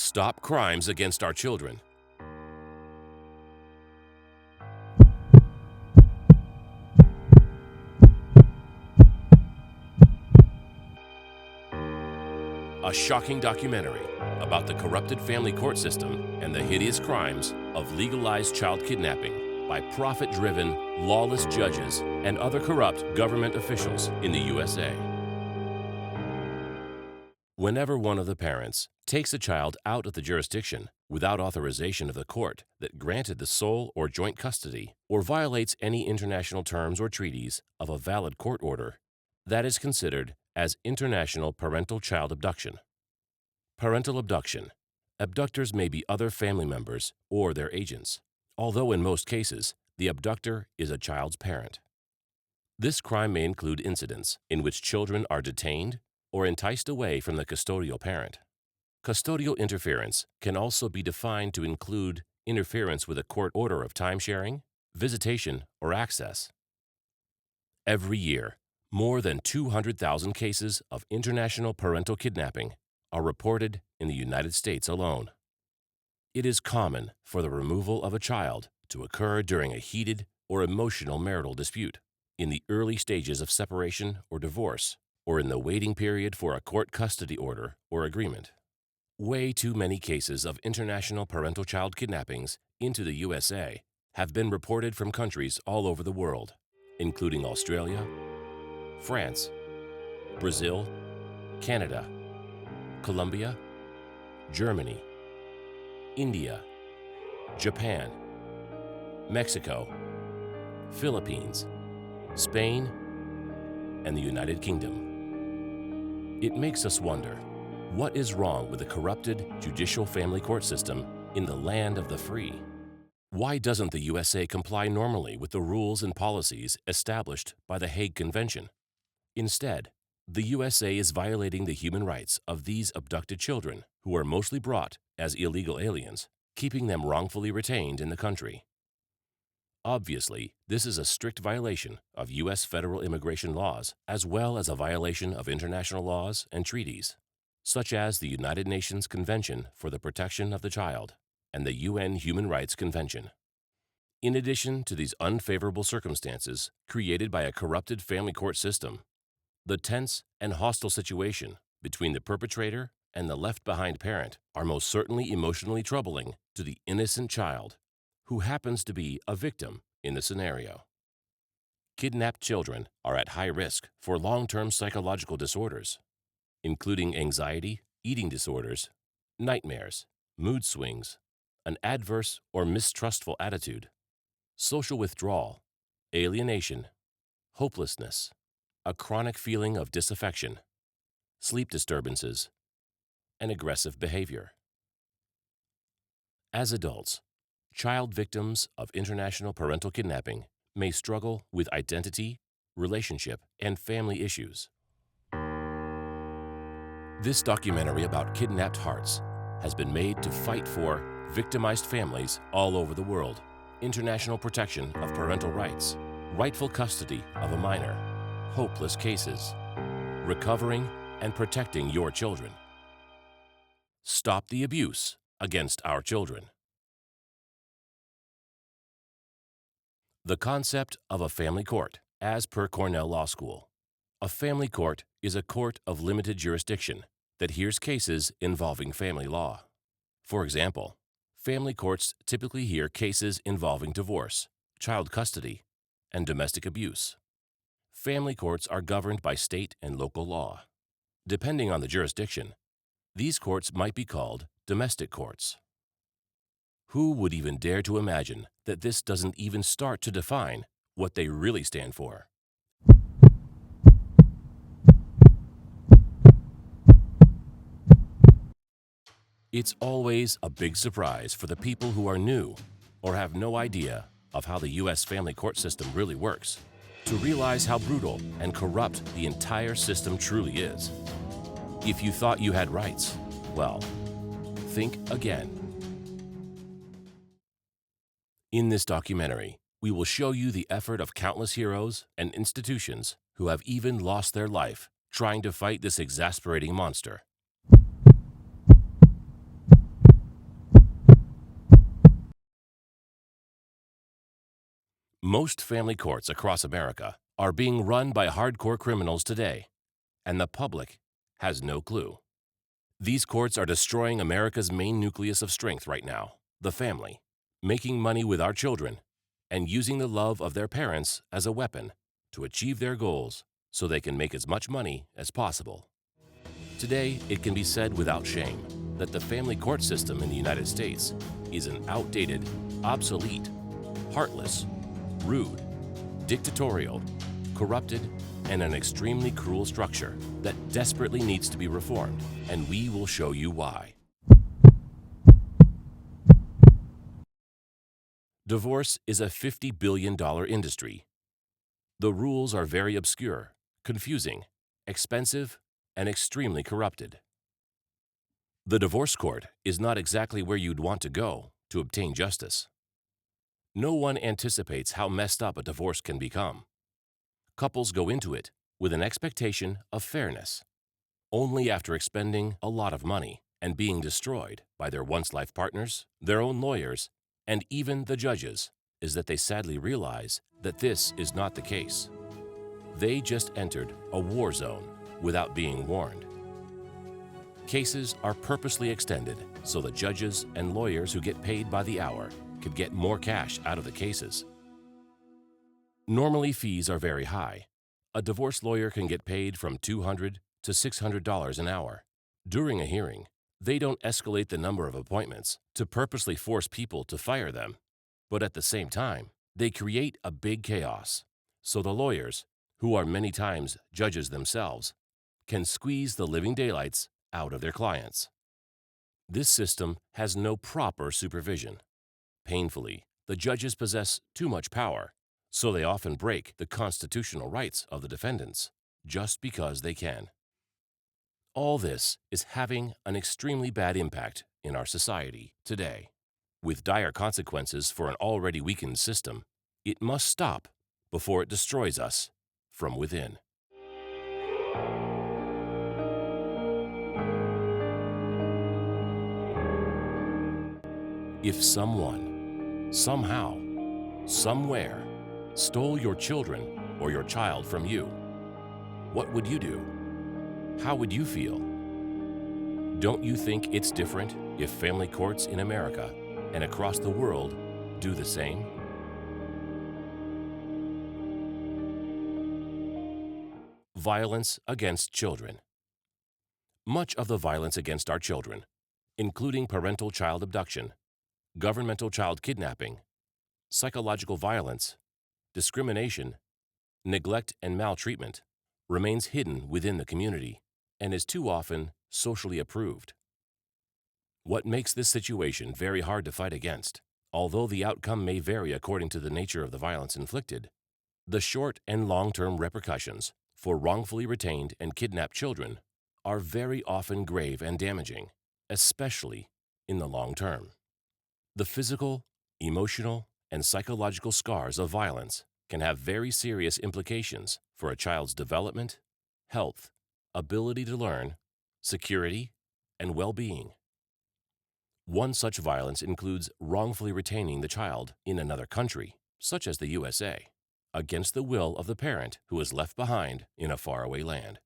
Stop crimes against our children. A shocking documentary about the corrupted family court system and the hideous crimes of legalized child kidnapping by profit-driven, lawless judges and other corrupt government officials in the USA. Whenever one of the parents takes a child out of the jurisdiction without authorization of the court that granted the sole or joint custody, or violates any international terms or treaties of a valid court order, that is considered as international parental child abduction. Parental abduction. Abductors may be other family members or their agents, although in most cases, the abductor is a child's parent. This crime may include incidents in which children are detained or enticed away from the custodial parent. Custodial interference can also be defined to include interference with a court order of time sharing, visitation, or access. Every year, more than 200,000 cases of international parental kidnapping are reported in the United States alone. It is common for the removal of a child to occur during a heated or emotional marital dispute, in the early stages of separation or divorce, or in the waiting period for a court custody order or agreement. Way too many cases of international parental child kidnappings into the USA have been reported from countries all over the world, including Australia, France, Brazil, Canada, Colombia, Germany, India, Japan, Mexico, Philippines, Spain, and the United Kingdom. It makes us wonder, what is wrong with the corrupted judicial family court system in the land of the free? Why doesn't the USA comply normally with the rules and policies established by the Hague Convention? Instead, the USA is violating the human rights of these abducted children, who are mostly brought as illegal aliens, keeping them wrongfully retained in the country. Obviously, this is a strict violation of U.S. federal immigration laws, as well as a violation of international laws and treaties, such as the United Nations Convention for the Protection of the Child and the UN Human Rights Convention. In addition to these unfavorable circumstances created by a corrupted family court system, the tense and hostile situation between the perpetrator and the left-behind parent are most certainly emotionally troubling to the innocent child, who happens to be a victim in the scenario. Kidnapped children are at high risk for long-term psychological disorders, including anxiety, eating disorders, nightmares, mood swings, an adverse or mistrustful attitude, social withdrawal, alienation, hopelessness, a chronic feeling of disaffection, sleep disturbances, and aggressive behavior. As adults, child victims of international parental kidnapping may struggle with identity, relationship, and family issues. This documentary about kidnapped hearts has been made to fight for victimized families all over the world, international protection of parental rights, rightful custody of a minor, hopeless cases, recovering and protecting your children. Stop the abuse against our children. The concept of a family court, as per Cornell Law School. A family court is a court of limited jurisdiction that hears cases involving family law. For example, family courts typically hear cases involving divorce, child custody, and domestic abuse. Family courts are governed by state and local law. Depending on the jurisdiction, these courts might be called domestic courts. Who would even dare to imagine that this doesn't even start to define what they really stand for? It's always a big surprise for the people who are new or have no idea of how the U.S. family court system really works, to realize how brutal and corrupt the entire system truly is. If you thought you had rights, well, think again. In this documentary, we will show you the effort of countless heroes and institutions who have even lost their life trying to fight this exasperating monster. Most family courts across America are being run by hardcore criminals today, and the public has no clue. These courts are destroying America's main nucleus of strength right now, the family, making money with our children, and using the love of their parents as a weapon to achieve their goals so they can make as much money as possible. Today, it can be said without shame that the family court system in the United States is an outdated, obsolete, heartless, rude, dictatorial, corrupted, and an extremely cruel structure that desperately needs to be reformed, and we will show you why. Divorce is a $50 billion industry. The rules are very obscure, confusing, expensive, and extremely corrupted. The divorce court is not exactly where you'd want to go to obtain justice. No one anticipates how messed up a divorce can become. Couples go into it with an expectation of fairness. Only after expending a lot of money and being destroyed by their once life partners, their own lawyers, and even the judges is that they sadly realize that this is not the case. They just entered a war zone without being warned. Cases are purposely extended so the judges and lawyers who get paid by the hour could get more cash out of the cases. Normally, fees are very high. A divorce lawyer can get paid from $200 to $600 an hour. During a hearing, they don't escalate the number of appointments to purposely force people to fire them, but at the same time, they create a big chaos, so the lawyers, who are many times judges themselves, can squeeze the living daylights out of their clients. This system has no proper supervision. Painfully, the judges possess too much power, so they often break the constitutional rights of the defendants just because they can. All this is having an extremely bad impact in our society today. With dire consequences for an already weakened system, it must stop before it destroys us from within. If someone, somehow, somewhere, stole your children or your child from you, what would you do? How would you feel? Don't you think it's different if family courts in America and across the world do the same? Violence against children. Much of the violence against our children, including parental child abduction, governmental child kidnapping, psychological violence, discrimination, neglect, and maltreatment, remains hidden within the community and is too often socially approved. What makes this situation very hard to fight against, although the outcome may vary according to the nature of the violence inflicted, the short and long-term repercussions for wrongfully retained and kidnapped children are very often grave and damaging, especially in the long term. The physical, emotional, and psychological scars of violence can have very serious implications for a child's development, health, ability to learn, security, and well-being. One such violence includes wrongfully retaining the child in another country, such as the USA, against the will of the parent who is left behind in a faraway land.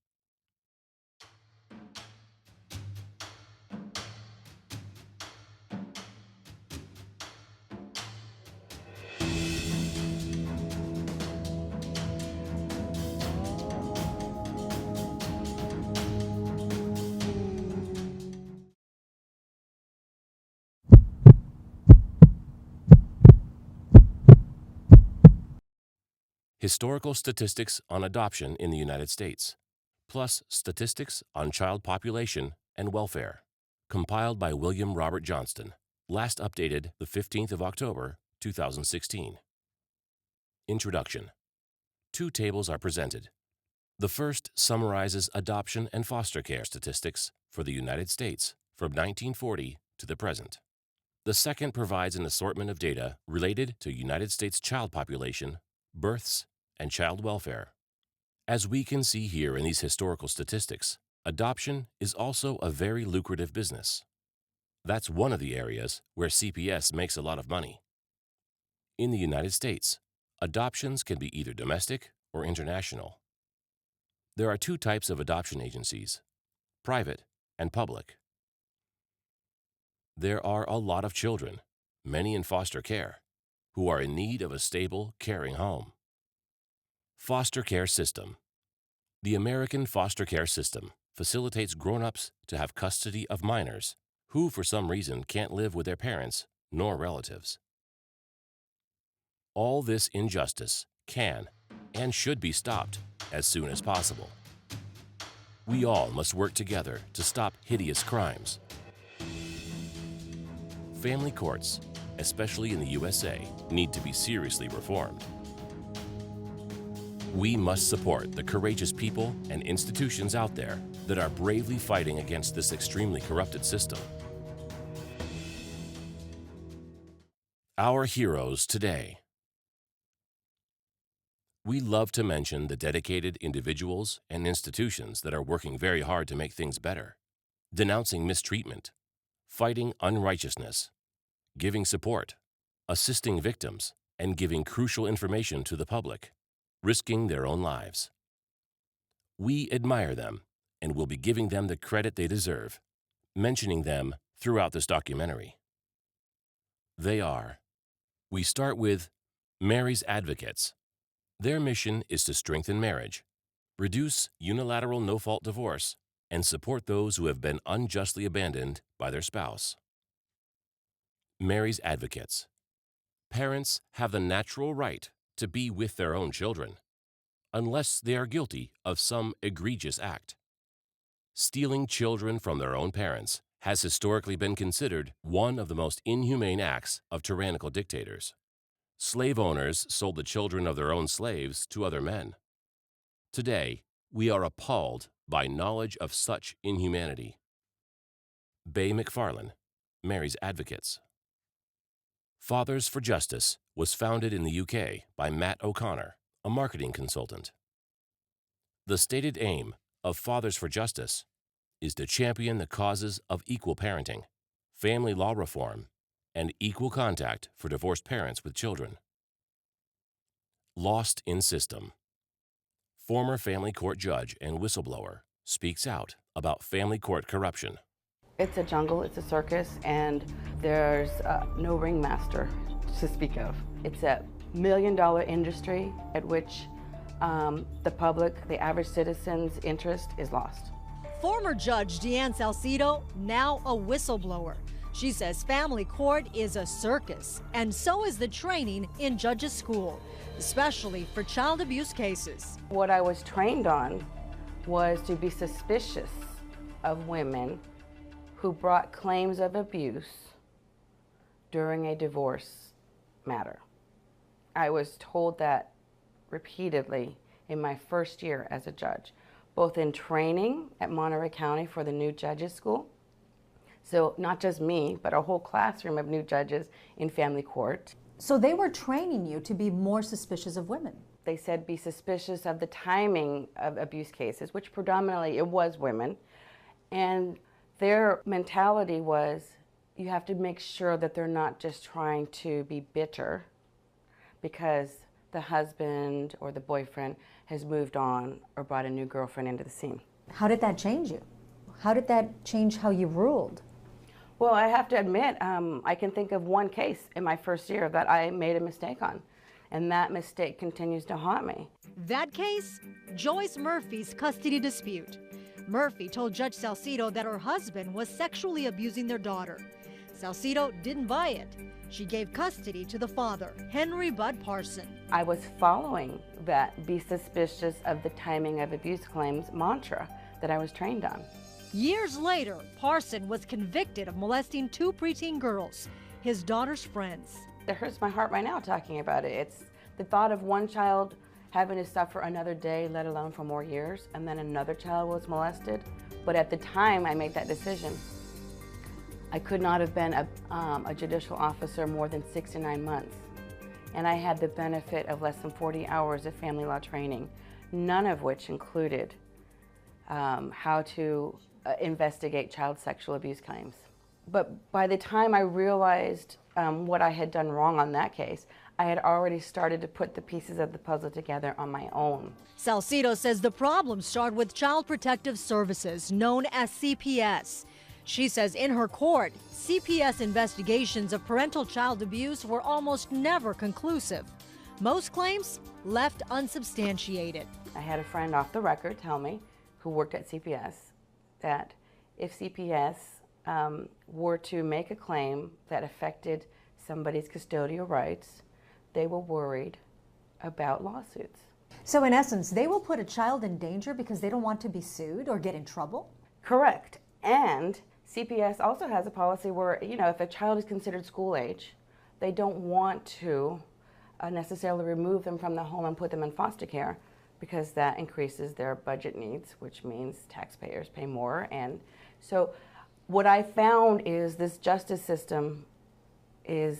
Historical statistics on adoption in the United States, plus statistics on child population and welfare, compiled by William Robert Johnston, last updated the 15th of October, 2016. Introduction. Two tables are presented. The first summarizes adoption and foster care statistics for the United States from 1940 to the present. The second provides an assortment of data related to United States child population, births, and child welfare. As we can see here in these historical statistics, adoption is also a very lucrative business. That's one of the areas where CPS makes a lot of money. In the United States, Adoptions can be either domestic or international. There are two types of adoption agencies, private and public. There are a lot of children, many in foster care, who are in need of a stable, caring home. Foster care system. The American foster care system facilitates grown-ups to have custody of minors who, for some reason, can't live with their parents nor relatives. All this injustice can and should be stopped as soon as possible. We all must work together to stop hideous crimes. Family courts, especially in the USA, need to be seriously reformed. We must support the courageous people and institutions out there that are bravely fighting against this extremely corrupted system. Our heroes today. We love to mention the dedicated individuals and institutions that are working very hard to make things better, denouncing mistreatment, fighting unrighteousness, giving support, assisting victims, and giving crucial information to the public, risking their own lives. We admire them and will be giving them the credit they deserve, mentioning them throughout this documentary. They are. We start with Mary's Advocates. Their mission is to strengthen marriage, reduce unilateral no-fault divorce, and support those who have been unjustly abandoned by their spouse. Mary's Advocates. Parents have the natural right to be with their own children, unless they are guilty of some egregious act. Stealing children from their own parents has historically been considered one of the most inhumane acts of tyrannical dictators. Slave owners sold the children of their own slaves to other men. Today, we are appalled by knowledge of such inhumanity. Bay McFarlane, Mary's Advocates. Fathers for Justice was founded in the UK by Matt O'Connor, a marketing consultant. The stated aim of Fathers for Justice is to champion the causes of equal parenting, family law reform, and equal contact for divorced parents with children. Lost in System. Former family court judge and whistleblower speaks out about family court corruption. It's a jungle, it's a circus, and there's no ringmaster to speak of. It's a $1 million industry at which the public, the average citizen's interest is lost. Former Judge Deanne Salcedo, now a whistleblower. She says family court is a circus, and so is the training in judges' school, especially for child abuse cases. What I was trained on was to be suspicious of women who brought claims of abuse during a divorce matter. I was told that repeatedly in my first year as a judge, both in training at Monterey County for the new judges school. So not just me, but a whole classroom of new judges in family court. So they were training you to be more suspicious of women? They said be suspicious of the timing of abuse cases, which predominantly it was women. And their mentality was you have to make sure that they're not just trying to be bitter because the husband or the boyfriend has moved on or brought a new girlfriend into the scene. How did that change you? How did that change how you ruled? Well, I have to admit, I can think of one case in my first year that I made a mistake on, and that mistake continues to haunt me. That case? Joyce Murphy's custody dispute. Murphy told Judge Salcedo that her husband was sexually abusing their daughter. Salcedo didn't buy it. She gave custody to the father, Henry Bud Parson. I was following that be suspicious of the timing of abuse claims mantra that I was trained on. Years later, Parson was convicted of molesting 2 preteen girls, his daughter's friends. It hurts my heart right now talking about it. It's the thought of one child having to suffer another day, let alone for more years, and then another child was molested. But at the time I made that decision, I could not have been a judicial officer more than 6 to 9 months. And I had the benefit of less than 40 hours of family law training, none of which included how to investigate child sexual abuse claims. But by the time I realized what I had done wrong on that case, I had already started to put the pieces of the puzzle together on my own. Salcedo says the problems start with Child Protective Services, known as CPS. She says in her court, CPS investigations of parental child abuse were almost never conclusive. Most claims left unsubstantiated. I had a friend off the record tell me, who worked at CPS, that if CPS were to make a claim that affected somebody's custodial rights, they were worried about lawsuits. So in essence, they will put a child in danger because they don't want to be sued or get in trouble? Correct. And CPS also has a policy where, if a child is considered school age, they don't want to necessarily remove them from the home and put them in foster care, because that increases their budget needs, which means taxpayers pay more. And so what I found is this justice system is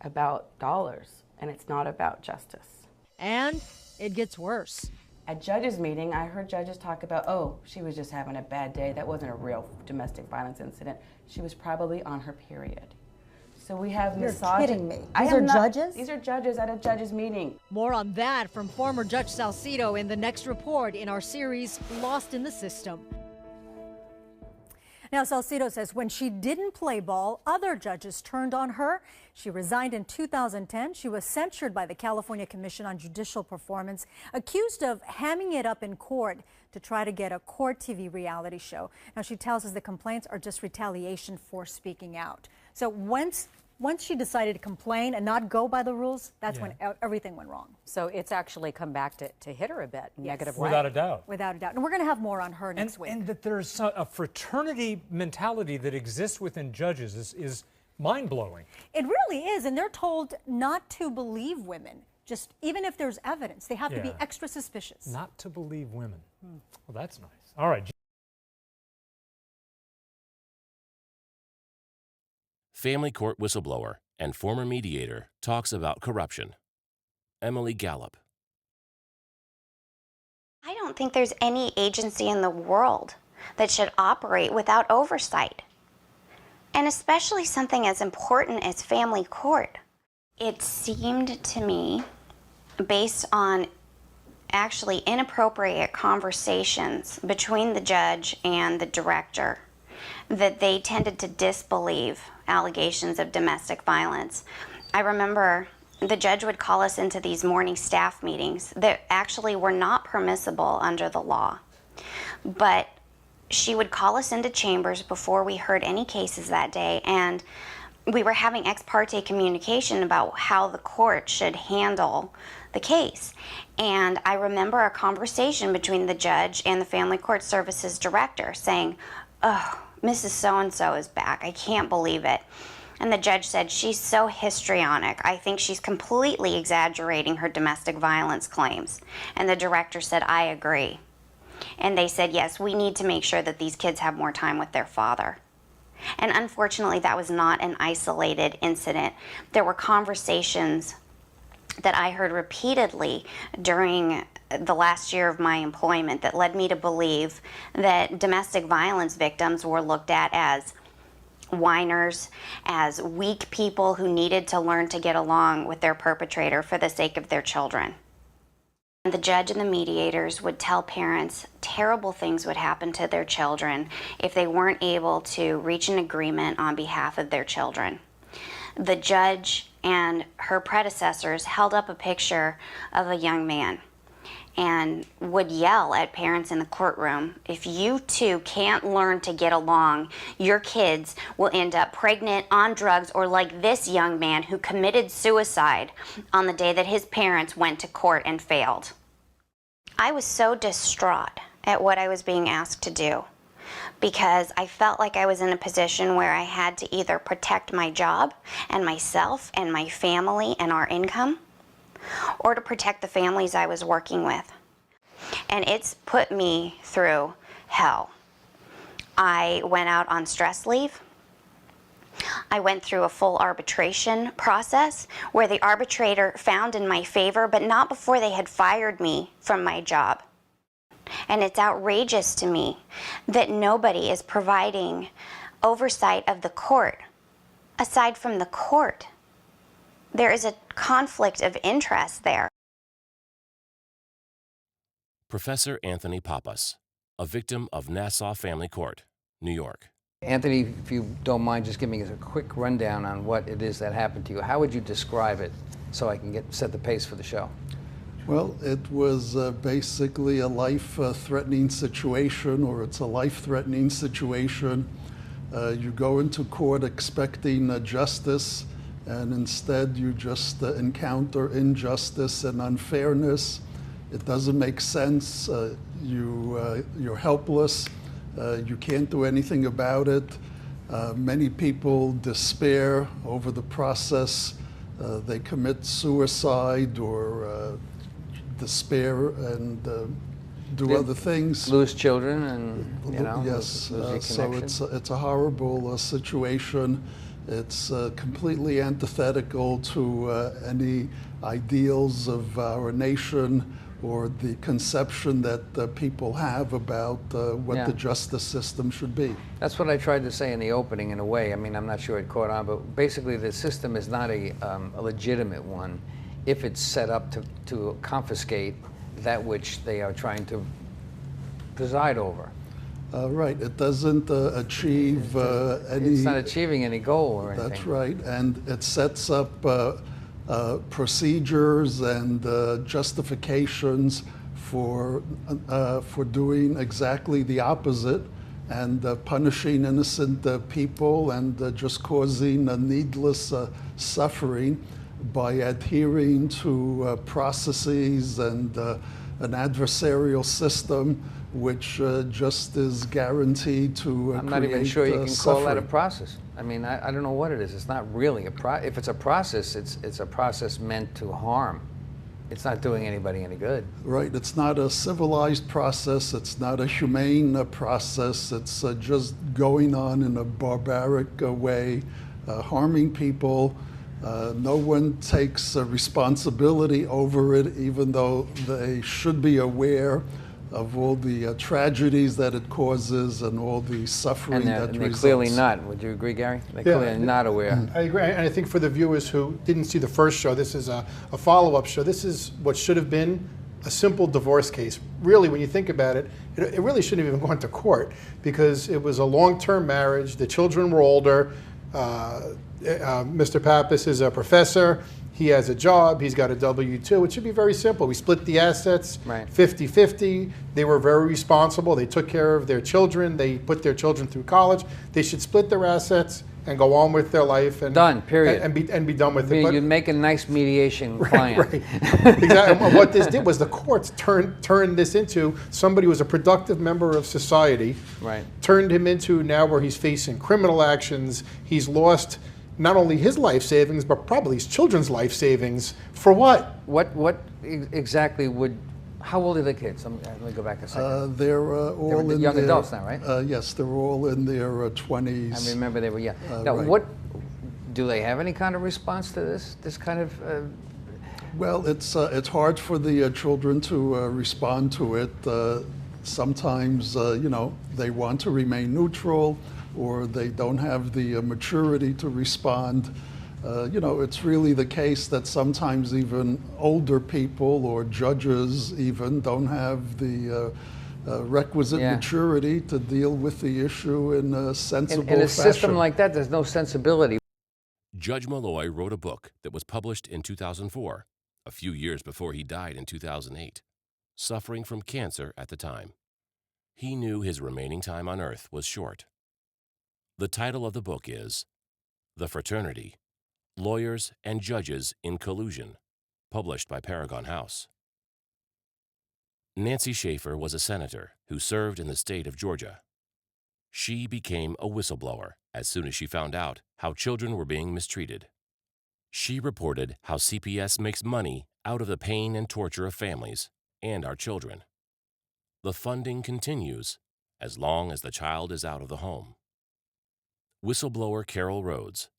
about dollars, and it's not about justice. And it gets worse. At judges' meeting, I heard judges talk about, oh, she was just having a bad day. That wasn't a real domestic violence incident. She was probably on her period. So we have misogyny. You're kidding me. These are judges? These are judges at a judges' meeting. More on that from former Judge Salcedo in the next report in our series, Lost in the System. Now, Salcedo says when she didn't play ball, other judges turned on her. She resigned in 2010. She was censured by the California Commission on Judicial Performance, accused of hamming it up in court to try to get a court TV reality show. Now, she tells us the complaints are just retaliation for speaking out. So once she decided to complain and not go by the rules, that's when everything went wrong. So it's actually come back to hit her a bit in a negative way. Without a doubt. Without a doubt. And we're going to have more on her next week. And that there's a fraternity mentality that exists within judges is mind-blowing. It really is. And they're told not to believe women. Just even if there's evidence, they have to be extra suspicious. Not to believe women. Well, that's nice. All right. Family court whistleblower and former mediator talks about corruption. Emily Gallup. I don't think there's any agency in the world that should operate without oversight, and especially something as important as family court. It seemed to me, based on actually inappropriate conversations between the judge and the director, that they tended to disbelieve allegations of domestic violence. I remember the judge would call us into these morning staff meetings that actually were not permissible under the law. But she would call us into chambers before we heard any cases that day, and we were having ex parte communication about how the court should handle the case. And I remember a conversation between the judge and the Family Court Services director saying, "Oh, Mrs. So-and-so is back. I can't believe it." And the judge said, "She's so histrionic. I think she's completely exaggerating her domestic violence claims." And the director said, "I agree." And they said, "Yes, we need to make sure that these kids have more time with their father." And unfortunately, that was not an isolated incident. There were conversations that I heard repeatedly during the last year of my employment that led me to believe that domestic violence victims were looked at as whiners, as weak people who needed to learn to get along with their perpetrator for the sake of their children. The judge and the mediators would tell parents terrible things would happen to their children if they weren't able to reach an agreement on behalf of their children. The judge and her predecessors held up a picture of a young man and would yell at parents in the courtroom, "If you two can't learn to get along, your kids will end up pregnant, on drugs, or like this young man who committed suicide on the day that his parents went to court and failed." I was so distraught at what I was being asked to do, because I felt like I was in a position where I had to either protect my job and myself and my family and our income, or to protect the families I was working with. And it's put me through hell. I went out on stress leave. I went through a full arbitration process where the arbitrator found in my favor, but not before they had fired me from my job. And it's outrageous to me that nobody is providing oversight of the court. Aside from the court, there is a conflict of interest there. Professor Anthony Pappas, a victim of Nassau Family Court, New York. Anthony, if you don't mind just giving us a quick rundown on what it is that happened to you. How would you describe it so I can set the pace for the show? Well, it was basically a life-threatening situation, or it's a life-threatening situation. You go into court expecting justice, and instead you just encounter injustice and unfairness. It doesn't make sense. You're helpless. You can't do anything about it. Many people despair over the process. They commit suicide or despair and do other things. Lose children and, you know, yes. lose So it's a horrible situation. It's completely antithetical to any ideals of our nation or the conception that people have about what the justice system should be. That's what I tried to say in the opening, in a way. I mean, I'm not sure it caught on, but basically the system is not a legitimate one if it's set up to confiscate that which they are trying to preside over. Right, it doesn't achieve any... It's not achieving any goal or anything. That's right, and it sets up procedures and justifications for doing exactly the opposite and punishing innocent people and just causing needless suffering by adhering to processes and an adversarial system which just is guaranteed to I'm not even sure you can suffering. call that a process. I mean, I don't know what it is. It's not really if it's a process, it's a process meant to harm. It's not doing anybody any good. Right. It's not a civilized process. It's not a humane process. It's just going on in a barbaric way, harming people. No one takes responsibility over it, even though they should be aware of all the tragedies that it causes and all the suffering that results. And they're clearly not. Would you agree, Gary? They're clearly not aware. I agree. And I think for the viewers who didn't see the first show, this is a follow-up show. This is what should have been a simple divorce case. Really, when you think about it, it really shouldn't have even gone to court because it was a long-term marriage. The children were older. Mr. Pappas is a professor. He has a job. He's got a W-2. It should be very simple. We split the assets 50-50. They were very responsible. They took care of their children. They put their children through college. They should split their assets and go on with their life. And done, period. And be done with it. But you'd make a nice mediation client. Right. Exactly. What this did was the courts turned this into somebody who was a productive member of society. Right. Turned him into now where he's facing criminal actions. He's lost not only his life savings, but probably his children's life savings. For what? What exactly would, how old are the kids? Let me go back a second. They're all in young adults now, right? Yes, they're all in their 20s. I remember they were young. Now, right. what, do they have any kind of response to this kind of? Well, it's hard for the children to respond to it. Sometimes, you know, they want to remain neutral, or they don't have the maturity to respond. You know, it's really the case that sometimes even older people or judges even don't have the requisite maturity to deal with the issue in a sensible fashion. In a system like that, there's no sensibility. Judge Malloy wrote a book that was published in 2004, a few years before he died in 2008, suffering from cancer at the time. He knew his remaining time on Earth was short. The title of the book is The Fraternity, Lawyers and Judges in Collusion, published by Paragon House. Nancy Schaefer was a senator who served in the state of Georgia. She became a whistleblower as soon as she found out how children were being mistreated. She reported how CPS makes money out of the pain and torture of families and our children. The funding continues as long as the child is out of the home. Whistleblower Carol Rhodes,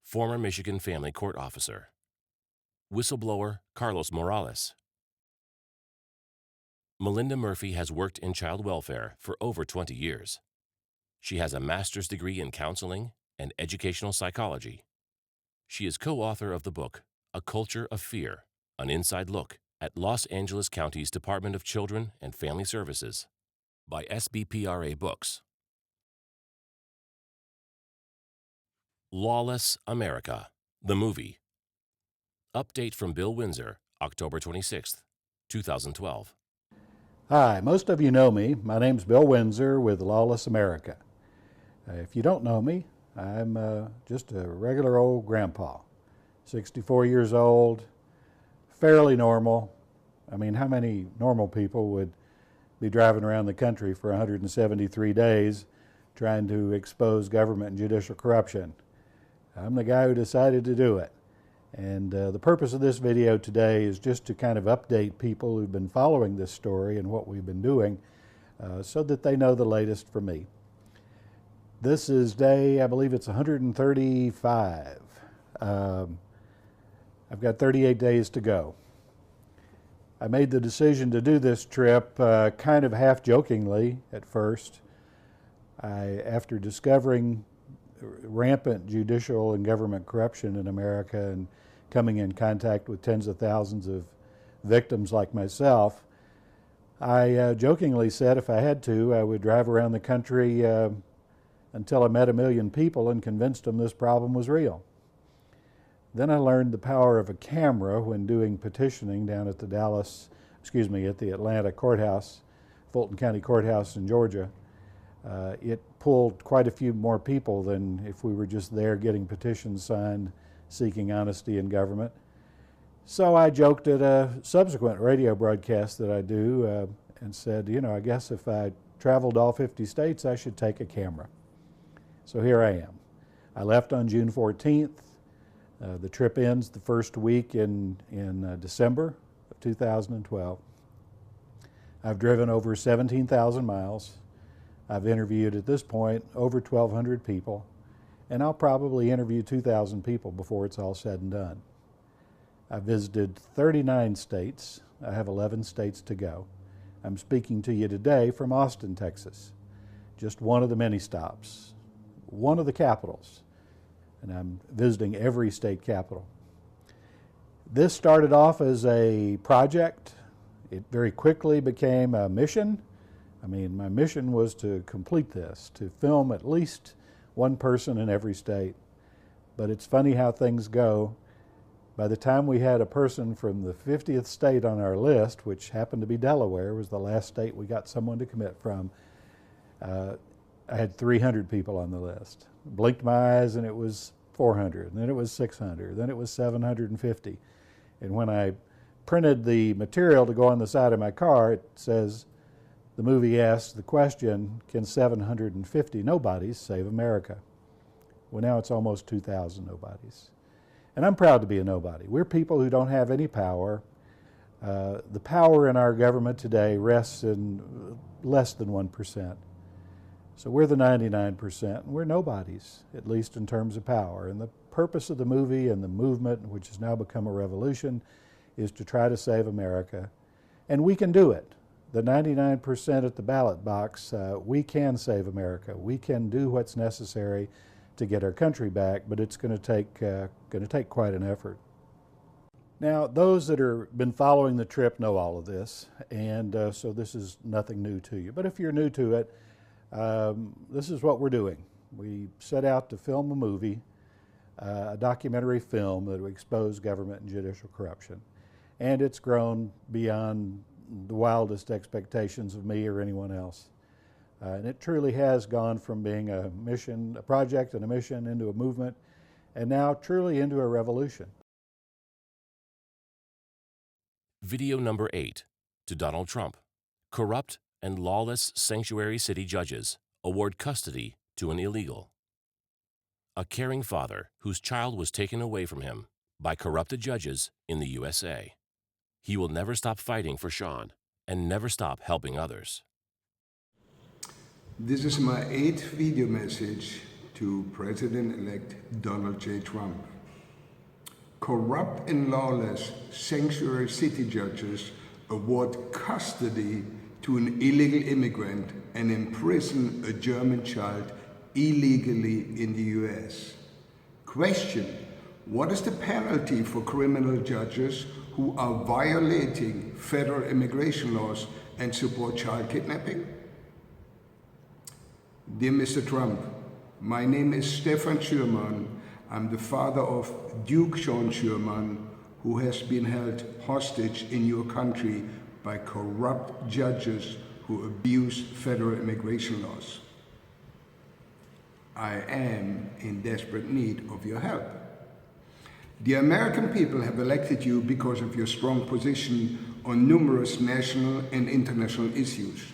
former Michigan Family Court officer. Whistleblower Carlos Morales. Melinda Murphy has worked in child welfare for over 20 years. She has a master's degree in counseling and educational psychology. She is co-author of the book, A Culture of Fear, an inside look at Los Angeles County's Department of Children and Family Services by SBPRA Books. Lawless America, the movie. Update from Bill Windsor, October 26th, 2012. Hi, most of you know me. My name's Bill Windsor with Lawless America. If you don't know me, I'm just a regular old grandpa, 64 years old, fairly normal. I mean, how many normal people would be driving around the country for 173 days trying to expose government and judicial corruption? I'm the guy who decided to do it. And the purpose of this video today is just to kind of update people who've been following this story and what we've been doing so that they know the latest from me. This is day, I believe it's 135. I've got 38 days to go. I made the decision to do this trip kind of half jokingly at first. After discovering rampant judicial and government corruption in America and coming in contact with tens of thousands of victims like myself, I jokingly said if I had to, I would drive around the country until I met 1 million people and convinced them this problem was real. Then I learned the power of a camera when doing petitioning down at the Atlanta courthouse, Fulton County Courthouse in Georgia. It pulled quite a few more people than if we were just there getting petitions signed, seeking honesty in government. So I joked at a subsequent radio broadcast that I do and said, you know, I guess if I traveled all 50 states, I should take a camera. So here I am. I left on June 14th. The trip ends the first week in December of 2012. I've driven over 17,000 miles. I've interviewed at this point over 1,200 people, and I'll probably interview 2,000 people before it's all said and done. I've visited 39 states. I have 11 states to go. I'm speaking to you today from Austin, Texas, just one of the many stops, one of the capitals, and I'm visiting every state capital. This started off as a project. It very quickly became a mission. I mean, my mission was to complete this, to film at least one person in every state. But it's funny how things go. By the time we had a person from the 50th state on our list, which happened to be Delaware, was the last state we got someone to commit from, I had 300 people on the list. Blinked my eyes and it was 400, and then it was 600, then it was 750. And when I printed the material to go on the side of my car, it says, the movie asks the question, can 750 nobodies save America? Well, now it's almost 2,000 nobodies. And I'm proud to be a nobody. We're people who don't have any power. The power in our government today rests in less than 1%. So we're the 99%, and we're nobodies, at least in terms of power. And the purpose of the movie and the movement, which has now become a revolution, is to try to save America. And we can do it. The 99% at the ballot box, we can save America. We can do what's necessary to get our country back, but it's going to take quite an effort. Now, those that have been following the trip know all of this, and so this is nothing new to you. But if you're new to it, this is what we're doing. We set out to film a movie, a documentary film that would expose government and judicial corruption. And it's grown beyond the wildest expectations of me or anyone else. And it truly has gone from being a mission, a project and a mission, into a movement, and now truly into a revolution. Video number 8, to Donald Trump. Corrupt and lawless sanctuary city judges award custody to an illegal. A caring father whose child was taken away from him by corrupted judges in the USA. He will never stop fighting for Sean and never stop helping others. This is my 8th video message to President-elect Donald J. Trump. Corrupt and lawless sanctuary city judges award custody to an illegal immigrant and imprison a German child illegally in the US. Question: What is the penalty for criminal judges who are violating federal immigration laws and support child kidnapping? Dear Mr. Trump, my name is Stephan Schuermann. I'm the father of Duke Sean Schuermann, who has been held hostage in your country by corrupt judges who abuse federal immigration laws. I am in desperate need of your help. The American people have elected you because of your strong position on numerous national and international issues.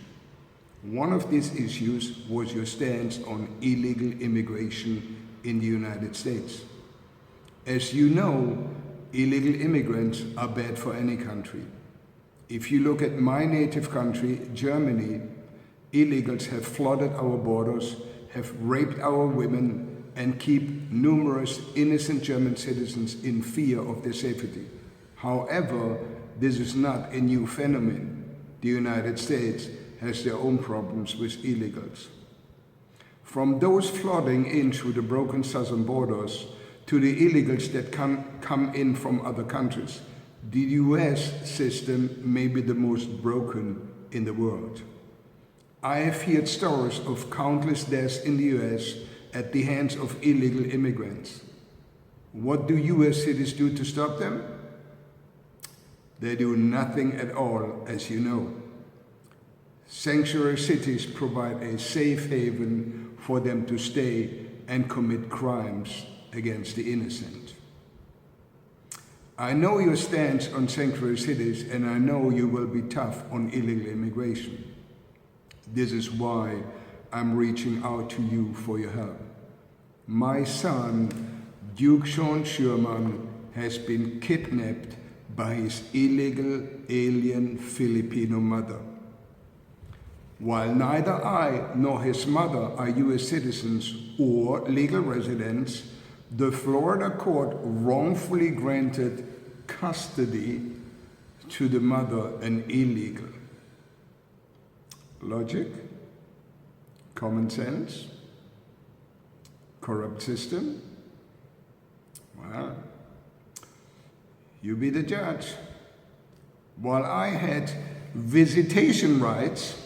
One of these issues was your stance on illegal immigration in the United States. As you know, illegal immigrants are bad for any country. If you look at my native country, Germany, illegals have flooded our borders, have raped our women, and keep numerous innocent German citizens in fear of their safety. However, this is not a new phenomenon. The United States has their own problems with illegals. From those flooding in through the broken southern borders to the illegals that come in from other countries, the US system may be the most broken in the world. I have heard stories of countless deaths in the US at the hands of illegal immigrants. What do US cities do to stop them? They do nothing at all, as you know. Sanctuary cities provide a safe haven for them to stay and commit crimes against the innocent. I know your stance on sanctuary cities, and I know you will be tough on illegal immigration. This is why I'm reaching out to you for your help. My son, Duke Sean Schuermann, has been kidnapped by his illegal alien Filipino mother. While neither I nor his mother are US citizens or legal residents, the Florida court wrongfully granted custody to the mother, an illegal. Logic? Common sense? Corrupt system? Well, you be the judge. While I had visitation rights,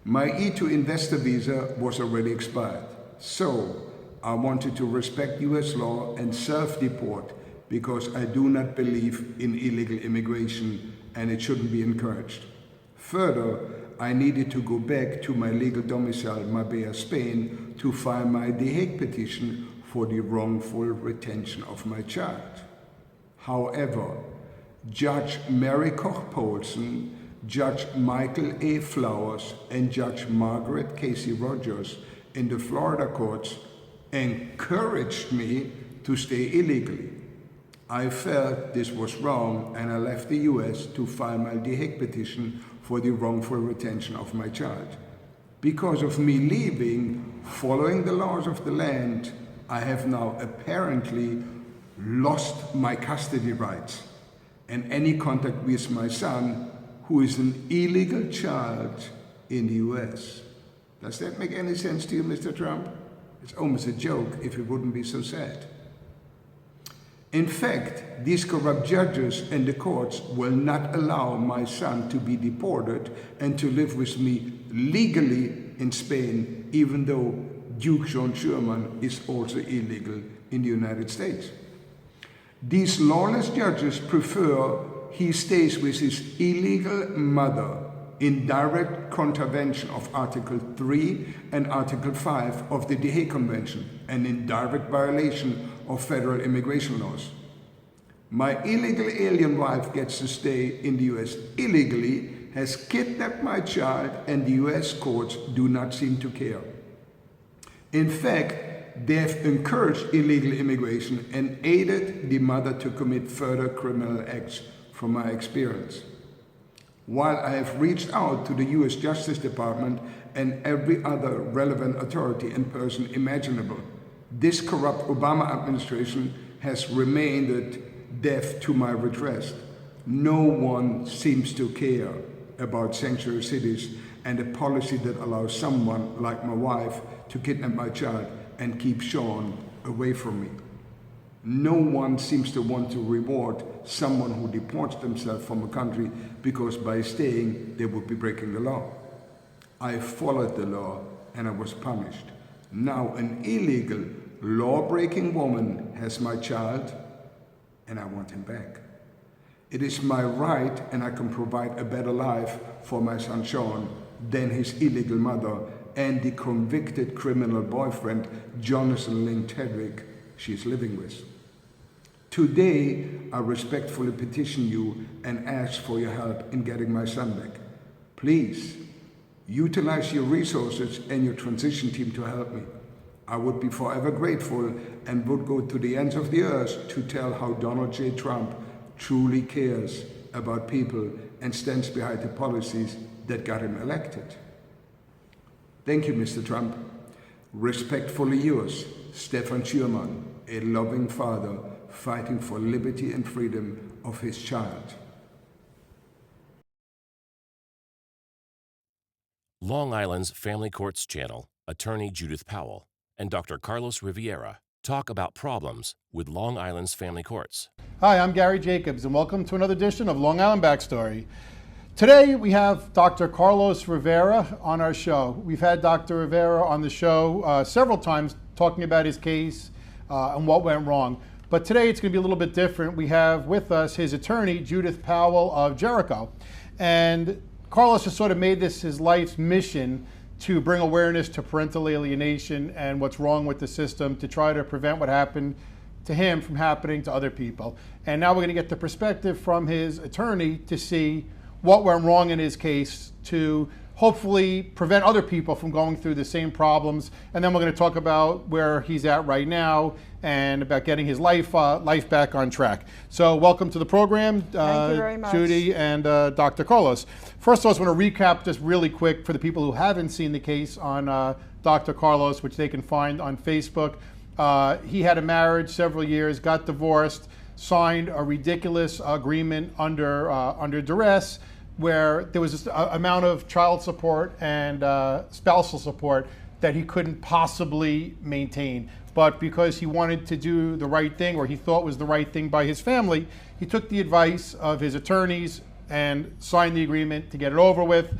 my E2 investor visa was already expired. So I wanted to respect US law and self-deport because I do not believe in illegal immigration and it shouldn't be encouraged. Further, I needed to go back to my legal domicile, Marbella, Spain, to file my The Hague petition for the wrongful retention of my child. However, Judge Mary Koch-Poulsen, Judge Michael A. Flowers, and Judge Margaret Casey Rogers in the Florida courts encouraged me to stay illegally. I felt this was wrong and I left the US to file my The Hague petition for the wrongful retention of my child. Because of me leaving, following the laws of the land, I have now apparently lost my custody rights and any contact with my son, who is an illegal child in the US. Does that make any sense to you, Mr. Trump? It's almost a joke if it wouldn't be so sad. In fact, these corrupt judges and the courts will not allow my son to be deported and to live with me legally in Spain, even though Duke Sean Schuermann is also illegal in the United States. These lawless judges prefer he stays with his illegal mother in direct contravention of Article 3 and Article 5 of the The Hague Convention and in direct violation of federal immigration laws. My illegal alien wife gets to stay in the US illegally, has kidnapped my child, and the US courts do not seem to care. In fact, they have encouraged illegal immigration and aided the mother to commit further criminal acts, from my experience. While I have reached out to the US Justice Department and every other relevant authority and person imaginable, this corrupt Obama administration has remained deaf to my request. No one seems to care about sanctuary cities and a policy that allows someone like my wife to kidnap my child and keep Sean away from me. No one seems to want to reward someone who deports themselves from a country because by staying they would be breaking the law. I followed the law and I was punished. Now an illegal, law-breaking woman has my child and I want him back. It is my right and I can provide a better life for my son Sean than his illegal mother and the convicted criminal boyfriend, Jonathan Lynn Tedrick, she's living with. Today, I respectfully petition you and ask for your help in getting my son back. Please, utilize your resources and your transition team to help me. I would be forever grateful and would go to the ends of the earth to tell how Donald J. Trump truly cares about people and stands behind the policies that got him elected. Thank you, Mr. Trump. Respectfully yours, Stephan Schuermann, a loving father fighting for liberty and freedom of his child. Long Island's Family Courts Channel, attorney Judith Powell and Dr. Carlos Rivera talk about problems with Long Island's family courts. Hi, I'm Gary Jacobs, and welcome to another edition of Long Island Backstory. Today we have Dr. Carlos Rivera on our show. We've had Dr. Rivera on the show several times talking about his case and what went wrong. But today it's going to be a little bit different. We have with us his attorney, Judith Powell of Jericho. And Carlos has sort of made this his life's mission to bring awareness to parental alienation and what's wrong with the system to try to prevent what happened to him from happening to other people. And now we're going to get the perspective from his attorney to see what went wrong in his case to hopefully prevent other people from going through the same problems. And then we're going to talk about where he's at right now and about getting his life back on track. So welcome to the program, Thank you very much. Judy and Dr. Carlos. First, I just want to recap just really quick for the people who haven't seen the case on Dr. Carlos, which they can find on Facebook. He had a marriage several years, got divorced, signed a ridiculous agreement under duress, where there was this amount of child support and spousal support that he couldn't possibly maintain. But because he wanted to do the right thing, or he thought was the right thing by his family, he took the advice of his attorneys and signed the agreement to get it over with,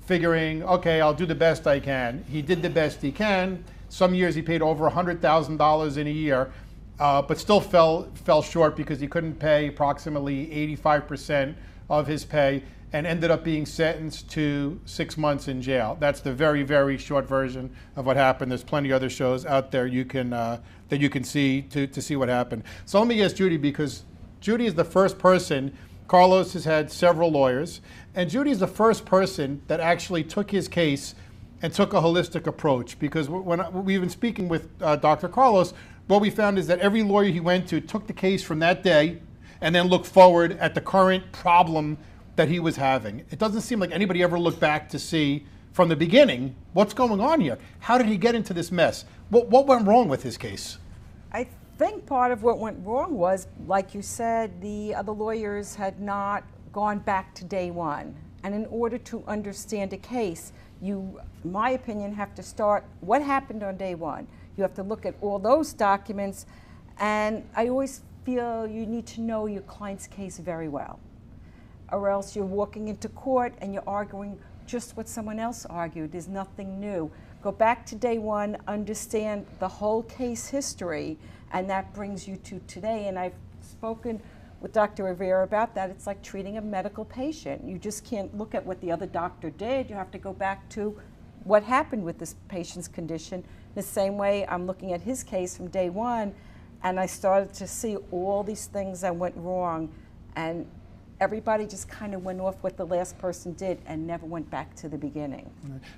figuring, okay, I'll do the best I can. He did the best he can. Some years he paid over $100,000 in a year, but still fell short because he couldn't pay approximately 85% of his pay, and ended up being sentenced to 6 months in jail. That's the very, very short version of what happened. There's plenty of other shows out there you can that you can see to see what happened. So let me ask Judy, because Judy is the first person. Carlos has had several lawyers, and Judy is the first person that actually took his case and took a holistic approach. Because when we've been speaking with Dr. Carlos, what we found is that every lawyer he went to took the case from that day and then looked forward at the current problem that he was having. It doesn't seem like anybody ever looked back to see from the beginning what's going on here. How did he get into this mess? What went wrong with his case? I think part of what went wrong was, like you said, the other lawyers had not gone back to day one. And in order to understand a case, you, in my opinion, have to start what happened on day one. You have to look at all those documents, and I always feel you need to know your client's case very well, or else you're walking into court and you're arguing just what someone else argued. There's nothing new. Go back to day one, understand the whole case history, and that brings you to today. And I've spoken with Dr. Rivera about that. It's like treating a medical patient. You just can't look at what the other doctor did. You have to go back to what happened with this patient's condition. The same way I'm looking at his case from day one, and I started to see all these things that went wrong, and everybody just kind of went off what the last person did and never went back to the beginning.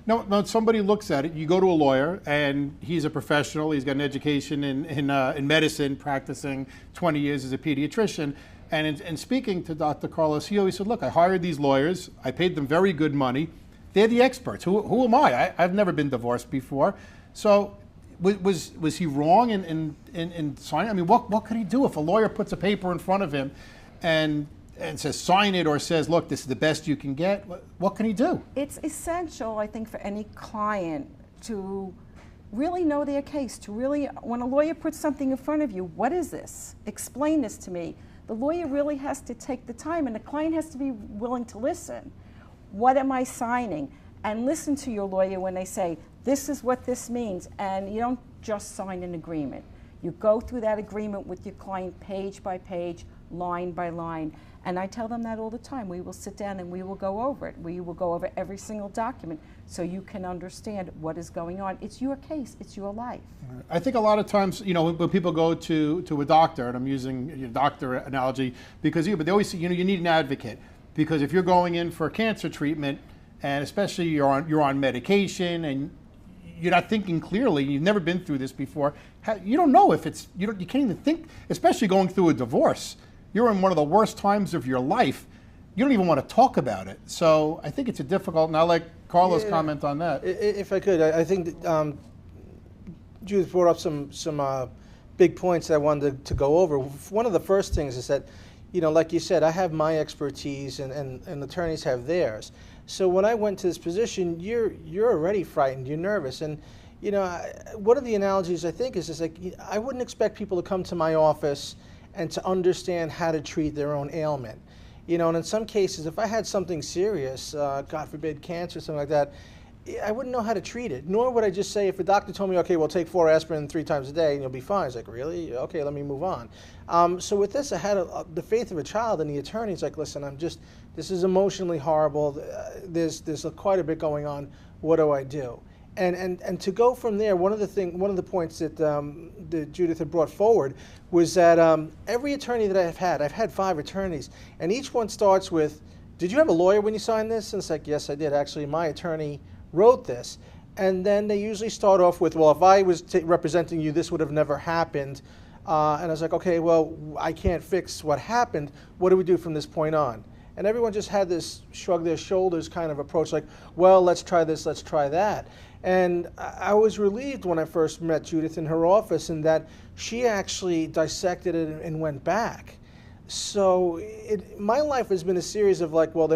No, somebody looks at it. You go to a lawyer, and he's a professional. He's got an education in medicine, practicing 20 years as a pediatrician. And in speaking to Dr. Carlos, he always said, look, I hired these lawyers. I paid them very good money. They're the experts. Who am I? I've never been divorced before. So was he wrong in signing? I mean, what could he do if a lawyer puts a paper in front of him and says sign it, or says, look, this is the best you can get? What can he do? It's essential, I think, for any client to really know their case, to really, when a lawyer puts something in front of you, what is this? Explain this to me. The lawyer really has to take the time, and the client has to be willing to listen. What am I signing? And listen to your lawyer when they say, this is what this means, and you don't just sign an agreement. You go through that agreement with your client page by page, line by line. And I tell them that all the time. We will sit down and we will go over it. We will go over every single document so you can understand what is going on. It's your case, it's your life. I think a lot of times, you know, when people go to a doctor, and I'm using your doctor analogy because but they always say, you know, you need an advocate, because if you're going in for cancer treatment, and especially you're on medication and you're not thinking clearly, you've never been through this before, you don't know if it's, you can't even think, especially going through a divorce. You're in one of the worst times of your life. You don't even want to talk about it. So I think it's a difficult, and I'll let Carlos comment on that. If I could, I think that, Judith brought up some big points that I wanted to go over. One of the first things is that, you know, like you said, I have my expertise and attorneys have theirs. So when I went to this position, you're already frightened, you're nervous. And, you know, one of the analogies I think is like, I wouldn't expect people to come to my office and to understand how to treat their own ailment. You know, and in some cases, if I had something serious, God forbid, cancer, something like that, I wouldn't know how to treat it. Nor would I just say, if a doctor told me, okay, well, take 4 aspirin 3 times a day and you'll be fine. It's like, really? Okay, let me move on. So with this, I had the faith of a child, and the attorney's like, listen, this is emotionally horrible. There's quite a bit going on. What do I do? And to go from there, one of the points that Judith had brought forward was that every attorney that I've had 5 attorneys, and each one starts with, did you have a lawyer when you signed this? And it's like, yes, I did. Actually, my attorney wrote this. And then they usually start off with, well, if I was representing you, this would have never happened. And I was like, okay, well, I can't fix what happened. What do we do from this point on? And everyone just had this shrug their shoulders kind of approach, like, well, let's try this, let's try that. And I was relieved when I first met Judith in her office, in that she actually dissected it and went back. So my life has been a series of like, well,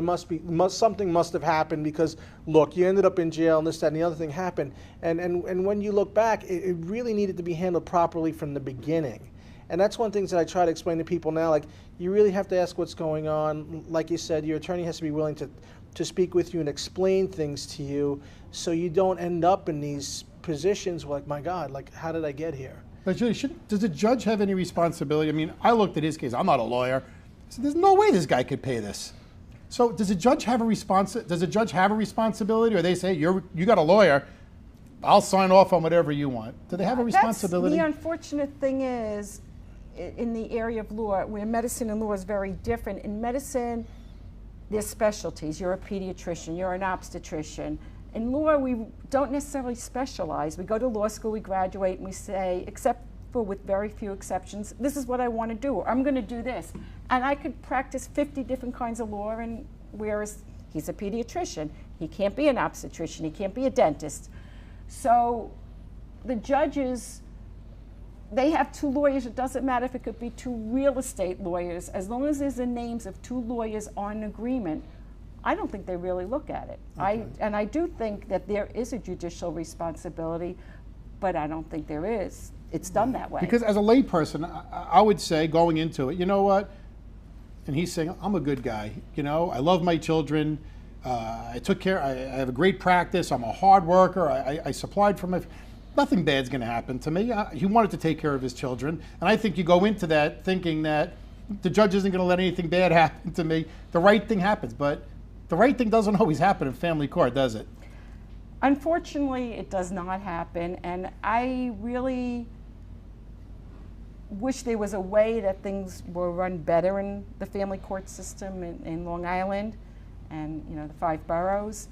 something must have happened because, look, you ended up in jail and this, that, and the other thing happened. And when you look back, it really needed to be handled properly from the beginning. And that's one thing that I try to explain to people now, like, you really have to ask what's going on. Like you said, your attorney has to be willing to speak with you and explain things to you, so you don't end up in these positions where, like, my God, like, how did I get here? But Julie, does the judge have any responsibility? I mean, I looked at his case. I'm not a lawyer. I said, there's no way this guy could pay this. So does the judge have a responsibility, or they say, you got a lawyer, I'll sign off on whatever you want? Do they have a responsibility? The unfortunate thing is, in the area of law, where medicine and law is very different. In medicine, there's specialties. You're a pediatrician, you're an obstetrician. In law, we don't necessarily specialize. We go to law school, we graduate, and we say, except for with very few exceptions, this is what I want to do, or I'm going to do this. And I could practice 50 different kinds of law, and whereas he's a pediatrician, he can't be an obstetrician, he can't be a dentist. So the judges, they have 2 lawyers. It doesn't matter if it could be 2 real estate lawyers. As long as there's the names of 2 lawyers on an agreement, I don't think they really look at it. Okay. I do think that there is a judicial responsibility, but I don't think there is. It's done that way. Because as a layperson, I would say, going into it, you know what? And he's saying, I'm a good guy. You know, I love my children. I took care. I have a great practice. I'm a hard worker. I supplied for my. Nothing bad's going to happen to me. He wanted to take care of his children. And I think you go into that thinking that the judge isn't going to let anything bad happen to me. The right thing happens. But the right thing doesn't always happen in family court, does it? Unfortunately, it does not happen. And I really wish there was a way that things were run better in the family court system in Long Island and, you know, the 5 boroughs,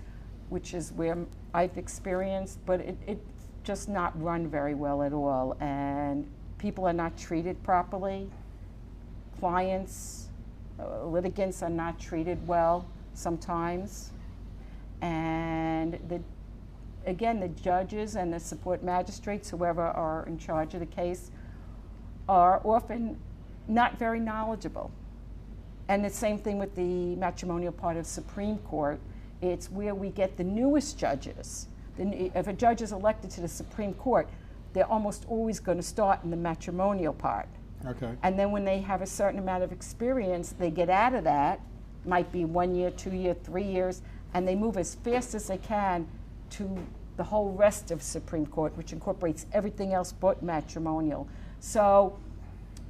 which is where I've experienced. But it's just not run very well at all, and people are not treated properly. Clients, litigants are not treated well sometimes, and again, the judges and the support magistrates, whoever are in charge of the case, are often not very knowledgeable. And the same thing with the matrimonial part of Supreme Court. It's where we get the newest judges. If a judge is elected to the Supreme Court, they're almost always going to start in the matrimonial part. Okay. And then when they have a certain amount of experience, they get out of that, might be 1 year, 2 years, 3 years, and they move as fast as they can to the whole rest of Supreme Court, which incorporates everything else but matrimonial. So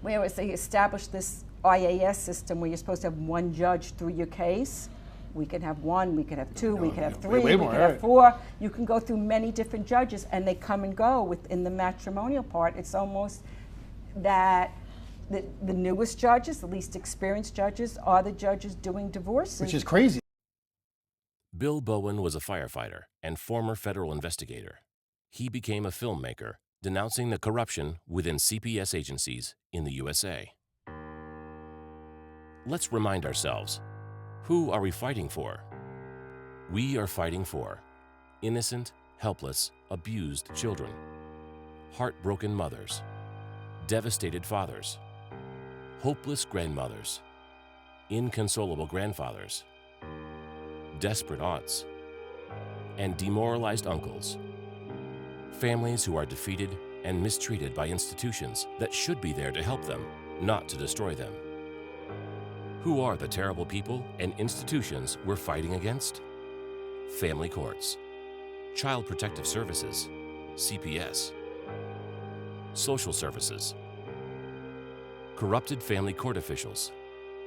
whereas they established this IAS system where you're supposed to have one judge through your case, we can have one, we can have two, we can have three, we can have four. You can go through many different judges, and they come and go within the matrimonial part. It's almost that the newest judges, the least experienced judges, are the judges doing divorces. Which is crazy. Bill Bowen was a firefighter and former federal investigator. He became a filmmaker, denouncing the corruption within CPS agencies in the USA. Let's remind ourselves, who are we fighting for? We are fighting for innocent, helpless, abused children, heartbroken mothers, devastated fathers, hopeless grandmothers, inconsolable grandfathers, desperate aunts, and demoralized uncles. Families who are defeated and mistreated by institutions that should be there to help them, not to destroy them. Who are the terrible people and institutions we're fighting against? Family courts, Child Protective Services, CPS, social services, corrupted family court officials,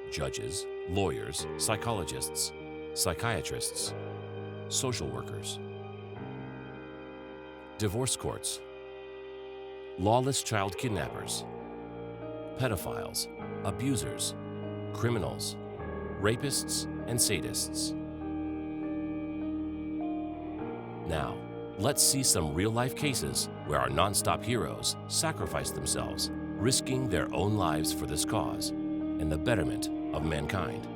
judges, lawyers, psychologists, psychiatrists, social workers, divorce courts, lawless child kidnappers, pedophiles, abusers, criminals, rapists, and sadists. Now, let's see some real-life cases where our non-stop heroes sacrificed themselves, risking their own lives for this cause and the betterment of mankind.